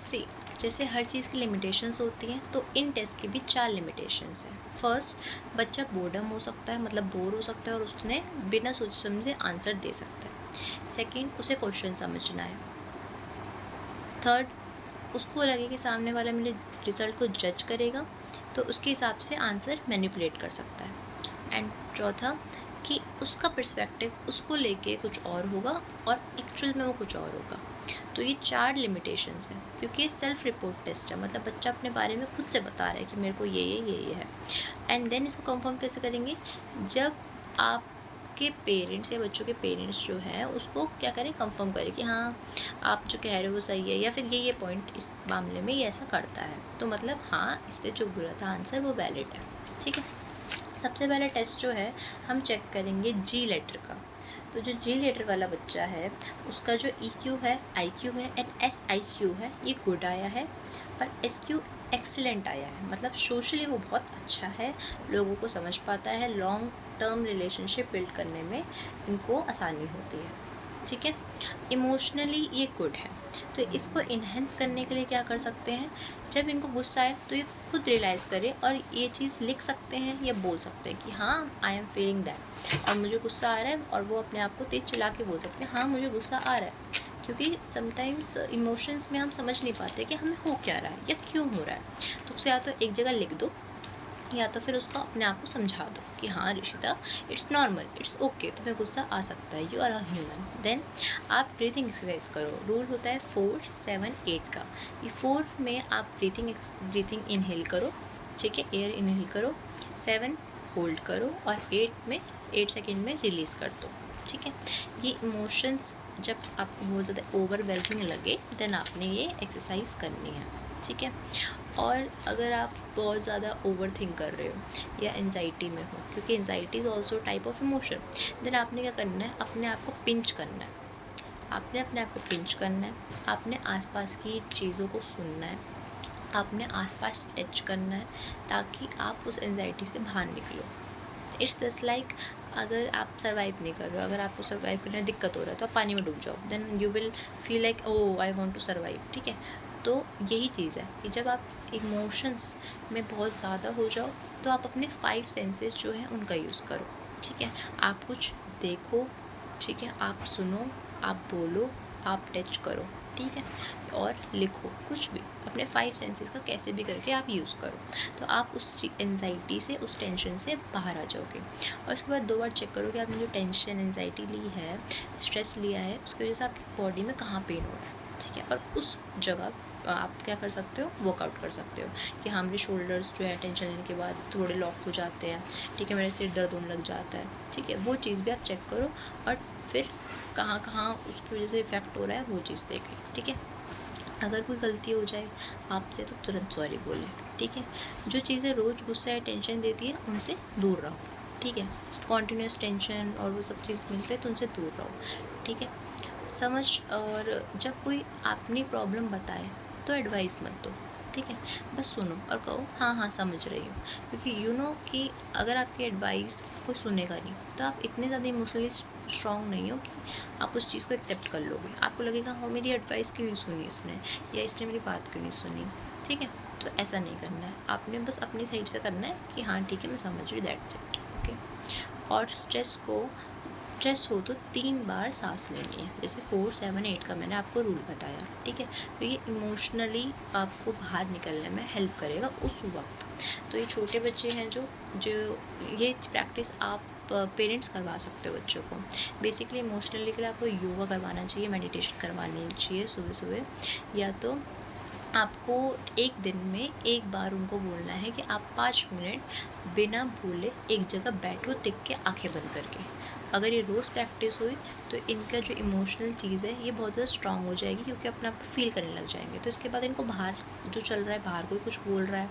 सी, जैसे हर चीज़ की लिमिटेशंस होती हैं, तो इन टेस्ट की भी 4 लिमिटेशंस हैं। फर्स्ट, बच्चा बोर्डम हो सकता है, मतलब बोर हो सकता है और उसने बिना सोचे समझे आंसर दे सकता है। सेकंड, उसे क्वेश्चन समझना है। थर्ड, उसको लगे कि सामने वाला मेरे रिज़ल्ट को जज करेगा, तो उसके हिसाब से आंसर मैनिपुलेट कर सकता है। एंड चौथा, कि उसका पर्सपेक्टिव उसको लेके कुछ और होगा और एक्चुअल में वो कुछ और होगा। तो ये 4 लिमिटेशंस हैं, क्योंकि ये सेल्फ रिपोर्ट टेस्ट है, मतलब बच्चा अपने बारे में खुद से बता रहा है कि मेरे को ये है। एंड देन इसको कंफर्म कैसे करेंगे, जब आपके पेरेंट्स या बच्चों के पेरेंट्स जो हैं उसको क्या करें, कंफर्म करें कि हाँ आप जो कह रहे हो वो सही है, या फिर ये पॉइंट इस मामले में ये ऐसा करता है, तो मतलब हाँ इसने जो बोला था आंसर वो वैलिड है। ठीक है, सबसे पहला टेस्ट जो है हम चेक करेंगे जी लेटर का। तो जो जी लेटर वाला बच्चा है उसका जो EQ है, IQ है एंड SIQ है, ये गुड आया है, और SQ एक्सीलेंट आया है, मतलब सोशली वो बहुत अच्छा है, लोगों को समझ पाता है, लॉन्ग टर्म रिलेशनशिप बिल्ड करने में इनको आसानी होती है। ठीक है, इमोशनली ये गुड है। तो इसको इन्हेंस करने के लिए क्या कर सकते हैं, जब इनको गुस्सा आए तो ये खुद रियलाइज़ करें और ये चीज़ लिख सकते हैं या बोल सकते हैं कि हाँ आई एम फीलिंग दैट, और मुझे गुस्सा आ रहा है, और वो अपने आप को तेज चला के बोल सकते हैं हाँ मुझे गुस्सा आ रहा है। क्योंकि समटाइम्स इमोशंस में हम समझ नहीं पाते कि हमें हो क्या रहा है या क्यों हो रहा है, तो उसे या तो एक जगह लिख दो या तो फिर उसको अपने आप को समझा दो कि हाँ Rishita, it's normal, it's okay, तुम्हें गुस्सा आ सकता है, you are a human. Then आप ब्रीथिंग एक्सरसाइज करो। रूल होता है 4, 7, 8 का। ये 4 में आप ब्रीथिंग इनहेल करो, ठीक है, एयर इनहेल करो, 7 होल्ड करो, और 8 में 8 सेकेंड में रिलीज़ कर दो। ठीक है, ये इमोशंस जब आपको बहुत ज़्यादा ओवरवेलमिंग लगे देन आपने ये एक्सरसाइज करनी है। ठीक है, और अगर आप बहुत ज़्यादा ओवर थिंक कर रहे हो या एनजाइटी में हो, क्योंकि anxiety is also type of emotion, then आपने क्या करना है, अपने आप को पिंच करना है। आपने अपने आप को पिंच करना है, आपने आसपास की चीज़ों को सुनना है, आपने आसपास टच करना है, ताकि आप उस एनजाइटी से बाहर निकलो। इट्स जस्ट लाइक, अगर आप सर्वाइव नहीं कर रहे हो, अगर आपको सर्वाइव करने में दिक्कत हो रहा है तो आप पानी में डूब जाओ, then you will feel like oh I want to survive. ठीक है, तो यही चीज़ है कि जब आप इमोशंस में बहुत ज़्यादा हो जाओ तो आप अपने 5 सेंसेस जो है उनका यूज़ करो। ठीक है, आप कुछ देखो, ठीक है, आप सुनो, आप बोलो, आप टच करो, ठीक है, और लिखो, कुछ भी अपने 5 सेंसेस का कैसे भी करके आप यूज़ करो, तो आप उस एनजाइटी से, उस टेंशन से बाहर आ जाओगे। और उसके बाद 2 बार चेक करो कि आपने जो टेंशन, एनजाइटी ली है, स्ट्रेस लिया है, उसकी वजह से आपकी बॉडी में कहाँ पेन हो रहा है। ठीक है, और उस जगह आप क्या कर सकते हो, वर्कआउट कर सकते हो कि हाँ मेरे शोल्डर्स जो है टेंशन लेने के बाद थोड़े लॉक हो जाते हैं, ठीक है, मेरे सिर दर्द होने लग जाता है। ठीक है, वो चीज़ भी आप चेक करो, और फिर कहाँ कहाँ उसकी वजह से इफ़ेक्ट हो रहा है वो चीज़ देखें। ठीक है, अगर कोई गलती हो जाए आपसे तो तुरंत सॉरी बोलें। ठीक है, जो चीज़ें रोज़ गुस्सा या टेंशन देती है उनसे दूर रहो। ठीक है, कॉन्टीन्यूस टेंशन और वो सब चीज़ मिल रही है तो उनसे दूर रहो। ठीक है, समझ, और जब कोई अपनी प्रॉब्लम बताए तो एडवाइस मत दो। ठीक है, बस सुनो और कहो हाँ हाँ समझ रही हूँ, क्योंकि यू नो कि अगर आपकी एडवाइस कोई सुनेगा नहीं तो आप इतने ज़्यादा इमोशनली स्ट्रॉन्ग नहीं हो कि आप उस चीज़ को एक्सेप्ट कर लोगे। आपको लगेगा हाँ मेरी एडवाइस क्यों नहीं सुनी इसने, या इसने मेरी बात क्यों नहीं सुनी। ठीक है, तो ऐसा नहीं करना है, आपने बस अपनी साइड से करना है कि हाँ ठीक है मैं समझ रही, दैट्स इट। ओके, और स्ट्रेस हो तो 3 बार सांस लेनी है, जैसे 4, 7, 8 का मैंने आपको रूल बताया। ठीक है, तो ये इमोशनली आपको बाहर निकलने में हेल्प करेगा उस वक्त। तो ये छोटे बच्चे हैं जो ये प्रैक्टिस आप पेरेंट्स करवा सकते हो बच्चों को। बेसिकली इमोशनली के लिए आपको योगा करवाना चाहिए, मेडिटेशन करवानी चाहिए सुबह सुबह, या तो आपको एक दिन में एक बार उनको बोलना है कि आप 5 मिनट बिना बोले एक जगह बैठो, टिक के आंखें बंद करके। अगर ये रोज़ प्रैक्टिस हुई तो इनका जो इमोशनल चीज़ है ये बहुत ज़्यादा स्ट्रांग हो जाएगी, क्योंकि अपने आप को फील करने लग जाएंगे। तो इसके बाद इनको बाहर जो चल रहा है, बाहर कोई कुछ बोल रहा है,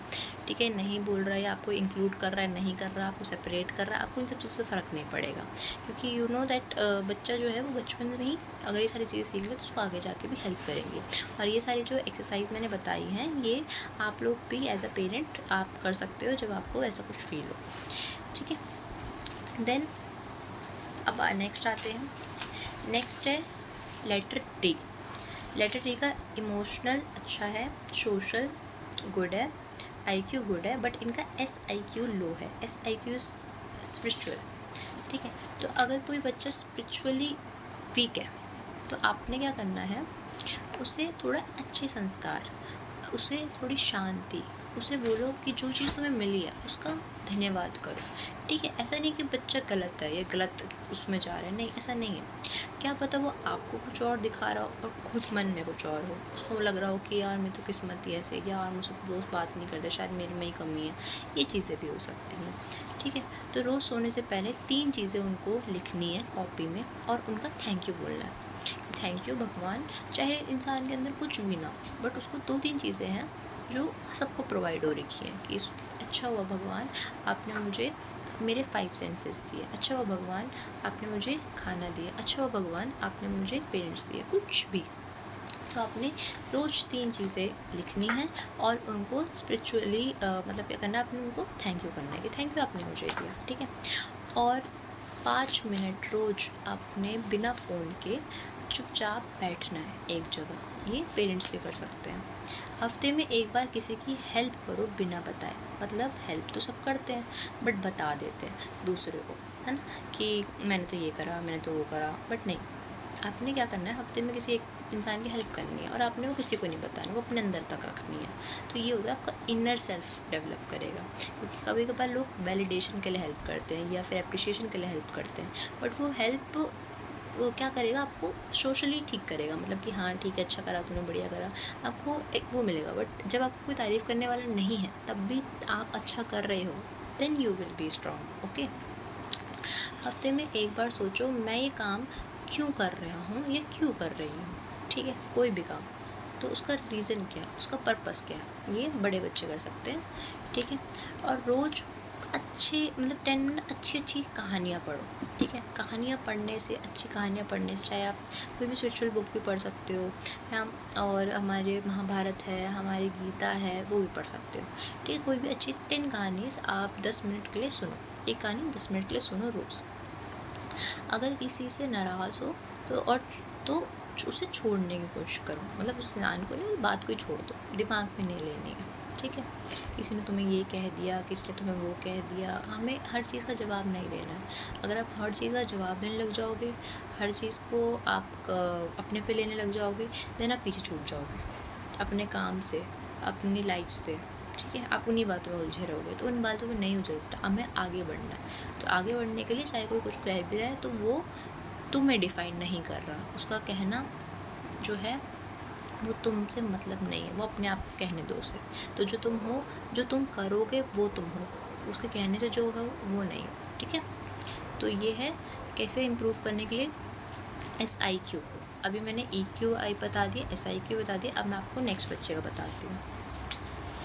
ठीक है, नहीं बोल रहा है, या आपको इंक्लूड कर रहा है, नहीं कर रहा है, आपको सेपरेट कर रहा है, आपको इन सब चीज़ों से फ़र्क नहीं पड़ेगा, क्योंकि यू नो दैट बच्चा जो है वो बचपन में ही अगर ये सारी चीज़ें सीख ले तो उसको आगे जाके भी हेल्प करेंगी। और ये सारी जो एक्सरसाइज मैंने बताई हैं ये आप लोग भी एज अ पेरेंट आप कर सकते हो जब आपको ऐसा कुछ फील हो। ठीक है, देन अब नेक्स्ट आते हैं। नेक्स्ट है लेटर डी। लेटर डी का इमोशनल अच्छा है, सोशल गुड है, IQ गुड है, बट इनका SIQ लो है। SIQ स्पिरिचुअल, ठीक है। तो अगर कोई बच्चा स्पिरिचुअली वीक है तो आपने क्या करना है, उसे थोड़ा अच्छे संस्कार, उसे थोड़ी शांति, उसे बोलो कि जो चीज़ तुम्हें मिली है उसका धन्यवाद करो, ठीक है। ऐसा नहीं कि बच्चा गलत है या गलत उसमें जा रहा है, नहीं, ऐसा नहीं है। क्या पता वो आपको कुछ और दिखा रहा हो और खुद मन में कुछ और हो, उसको लग रहा हो कि यार मैं तो किस्मत ही ऐसे, यार मुझसे तो दोस्त बात नहीं करते, शायद मेरे में ही कमी है। ये चीज़ें भी हो सकती हैं, ठीक है। तो रोज़ सोने से पहले 3 चीज़ें उनको लिखनी है कॉपी में और उनका थैंक यू बोलना है। थैंक यू भगवान, चाहे इंसान के अंदर कुछ भी ना हो, बट उसको 2-3 चीज़ें हैं जो सबको प्रोवाइड हो रखी हैं कि अच्छा हुआ भगवान आपने मुझे मेरे 5 सेंसेस दिए, अच्छा हुआ भगवान आपने मुझे खाना दिया, अच्छा हुआ भगवान आपने मुझे पेरेंट्स दिए, कुछ भी। तो आपने रोज़ 3 चीज़ें लिखनी है और उनको स्पिरिचुअली मतलब क्या करना है, आपने उनको थैंक यू करना है कि थैंक यू आपने मुझे दिया, ठीक है। और 5 मिनट रोज़ आपने बिना फ़ोन के चुपचाप बैठना है एक जगह। ये पेरेंट्स भी कर सकते हैं। हफ्ते में एक बार किसी की हेल्प करो बिना बताए, मतलब हेल्प तो सब करते हैं बट बता देते हैं दूसरे को, है ना, कि मैंने तो ये करा, मैंने तो वो करा, बट नहीं। आपने क्या करना है, हफ्ते में किसी एक इंसान की हेल्प करनी है और आपने वो किसी को नहीं बताना, वो अपने अंदर तक रखनी है। तो ये होगा आपका इनर सेल्फ डेवलप करेगा, क्योंकि कभी कभार लोग वैलिडेशन के लिए हेल्प करते हैं या फिर अप्रिशिएशन के लिए हेल्प करते हैं, बट वो हेल्प वो क्या करेगा, आपको सोशली ठीक करेगा, मतलब कि हाँ ठीक है, अच्छा करा तूने, बढ़िया करा, आपको एक वो मिलेगा। बट जब आपको कोई तारीफ़ करने वाला नहीं है तब भी आप अच्छा कर रहे हो, then you will be strong, okay. हफ्ते में एक बार सोचो मैं ये काम क्यों कर रहा हूँ या क्यों कर रही हूँ, ठीक है, कोई भी काम, तो उसका रीज़न क्या है, उसका पर्पस क्या है, ये बड़े बच्चे कर सकते हैं, ठीक है। और रोज़ अच्छे मतलब 10 मिनट अच्छी कहानियाँ पढ़ो, ठीक है। कहानियाँ पढ़ने से, अच्छी कहानियाँ पढ़ने से, चाहे आप कोई भी स्पिरिचुअल बुक भी पढ़ सकते हो, या और हमारे महाभारत है, हमारी गीता है, वो भी पढ़ सकते हो, ठीक है। कोई भी अच्छी 10 कहानीज़ आप 10 मिनट के लिए सुनो, एक कहानी 10 मिनट के लिए सुनो रोज़। अगर किसी से नाराज़ हो तो उसे छोड़ने की कोशिश करो, मतलब उस इंसान को नहीं, बात को ही छोड़ दो, दिमाग में नहीं लेनी है, ठीक है। किसी ने तुम्हें ये कह दिया, किसी ने तुम्हें वो कह दिया, हमें हर चीज़ का जवाब नहीं देना है। अगर आप हर चीज़ का जवाब देने लग जाओगे, हर चीज़ को आप अपने पे लेने लग जाओगे, देन आप पीछे छूट जाओगे अपने काम से, अपनी लाइफ से, ठीक है। आप उन्हीं बातों में उलझे रहोगे, तो उन बातों में नहीं उलझना, हमें आगे बढ़ना है। तो आगे बढ़ने के लिए चाहे कोई कुछ कह भी रहा है तो वो तुम्हें डिफ़ाइन नहीं कर रहा, उसका कहना जो है वो तुमसे मतलब नहीं है, वो अपने आप कहने दो उसे। तो जो तुम हो, जो तुम करोगे वो तुम हो, उसके कहने से जो हो वो नहीं हो, ठीक है। तो ये है कैसे इम्प्रूव करने के लिए SIQ को। अभी मैंने EQI बता दिया, SIQ बता दिया, अब मैं आपको नेक्स्ट बच्चे का बताती हूँ।